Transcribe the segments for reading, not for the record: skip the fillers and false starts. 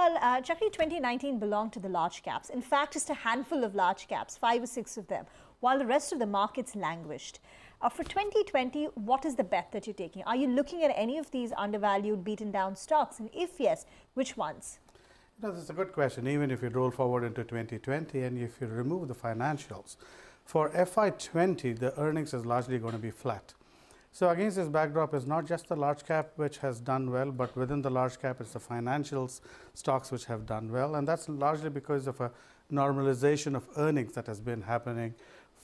Well, Chakri, 2019 belonged to the large caps. In fact, just a handful of large caps, 5 or 6 of them, while the rest of the markets languished. For 2020, what is the bet that you're taking? Are you looking at any of these undervalued, beaten down stocks? And if yes, which ones? That's a good question. Even if you roll forward into 2020 and if you remove the financials, for FY20, the earnings is largely going to be flat. So against this backdrop is not just the large cap which has done well, but within the large cap it's the financials stocks which have done well, and that's largely because of a normalization of earnings that has been happening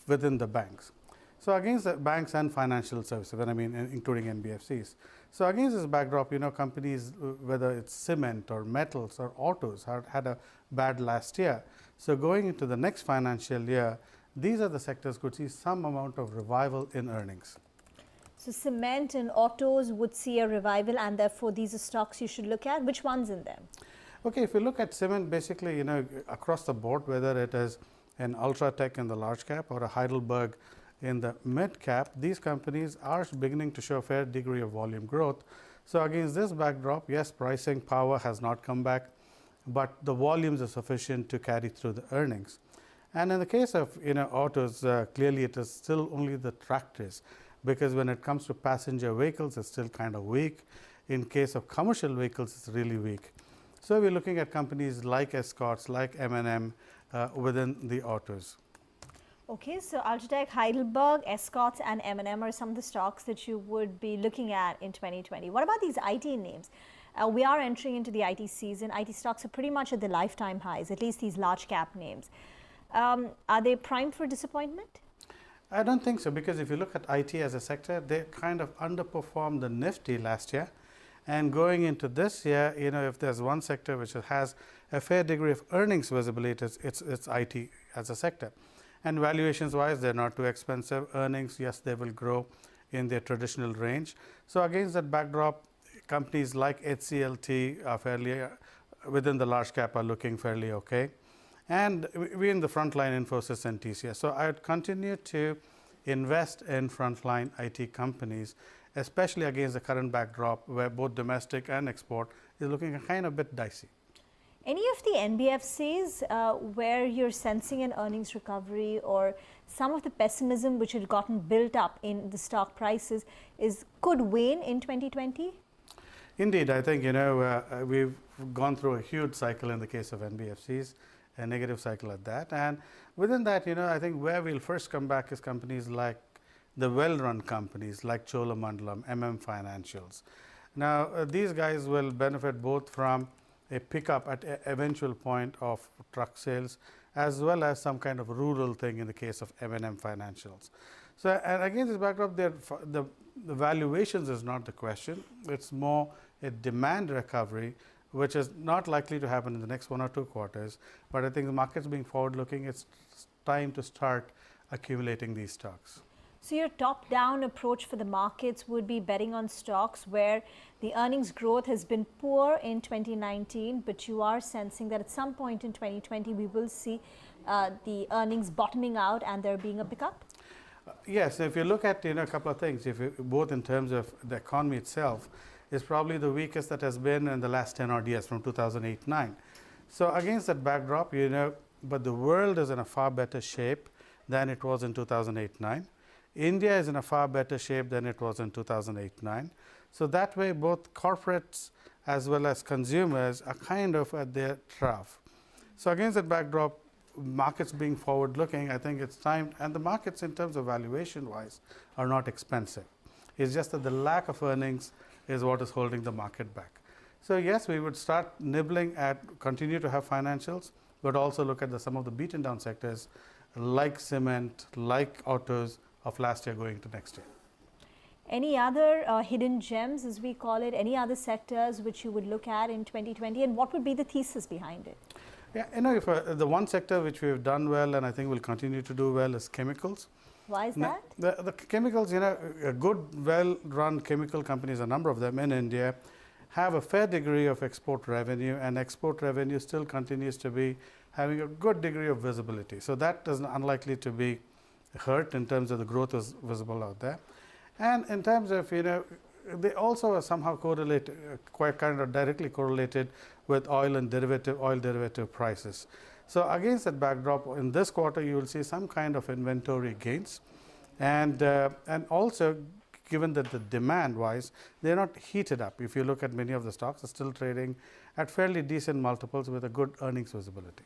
within the banks. So against the banks and financial services, when I mean including NBFCs. So against this backdrop, companies, whether it's cement or metals or autos, had a bad last year. So going into the next financial year, these are the sectors could see some amount of revival in earnings. So cement and autos would see a revival, and therefore these are stocks you should look at. Which ones in them? Okay, if you look at cement, basically, across the board, whether it is an Ultratech in the large cap or a Heidelberg in the mid cap, these companies are beginning to show a fair degree of volume growth. So against this backdrop, yes, pricing power has not come back, but the volumes are sufficient to carry through the earnings. And in the case of autos, clearly it is still only the tractors, because when it comes to passenger vehicles, it's still kind of weak. In case of commercial vehicles, it's really weak. So we're looking at companies like Escorts, like M&M within the autos. Okay, so Ultratech, Heidelberg, Escorts and M&M are some of the stocks that you would be looking at in 2020. What about these IT names? We are entering into the IT season. IT stocks are pretty much at their lifetime highs, at least these large cap names. Are they primed for disappointment? I don't think so, because if you look at IT as a sector, they kind of underperformed the Nifty last year. And going into this year, if there's one sector which has a fair degree of earnings visibility, it's IT as a sector. And valuations wise, they're not too expensive. Earnings, yes, they will grow in their traditional range. So against that backdrop, companies like HCLT are fairly, within the large cap, are looking fairly okay. And we're in the frontline Infosys and TCS. So I would continue to invest in frontline IT companies, especially against the current backdrop where both domestic and export is looking a kind of bit dicey. Any of the NBFCs where you're sensing an earnings recovery, or some of the pessimism which had gotten built up in the stock prices could wane in 2020? Indeed, I think we've gone through a huge cycle in the case of NBFCs, a negative cycle at that, and within that, I think where we'll first come back is companies like the well-run companies like Cholamandalam, Financials. Now, these guys will benefit both from a pickup at an eventual point of truck sales, as well as some kind of rural thing in the case of Financials. So, and against this backdrop, the valuations is not the question. It's more a demand recovery, which is not likely to happen in the next 1 or 2 quarters. But I think the markets being forward-looking, it's time to start accumulating these stocks. So your top-down approach for the markets would be betting on stocks where the earnings growth has been poor in 2019, but you are sensing that at some point in 2020 we will see the earnings bottoming out and there being a pickup? Yes, if you look at a couple of things, both in terms of the economy itself, is probably the weakest that has been in the last 10 odd years from 2008-9. So against that backdrop, but the world is in a far better shape than it was in 2008-9. India is in a far better shape than it was in 2008-9. So that way, both corporates as well as consumers are kind of at their trough. So against that backdrop, markets being forward-looking, I think it's time, and the markets in terms of valuation-wise are not expensive. It's just that the lack of earnings is what is holding the market back. So yes, we would start nibbling at, continue to have financials, but also look at some of the beaten down sectors like cement, like autos of last year going to next year. Any other hidden gems, as we call it, any other sectors which you would look at in 2020, and what would be the thesis behind it? Yeah, if the one sector which we've done well and I think will continue to do well is chemicals. Why is that? The chemicals, a good, well-run chemical companies, a number of them in India, have a fair degree of export revenue, and export revenue still continues to be having a good degree of visibility. So that is unlikely to be hurt in terms of the growth is visible out there. And in terms of, they also are somehow correlated, quite kind of directly correlated with oil derivative prices. So against that backdrop, in this quarter, you will see some kind of inventory gains, and also given that the demand wise, they are not heated up. If you look at many of the stocks, are still trading at fairly decent multiples with a good earnings visibility.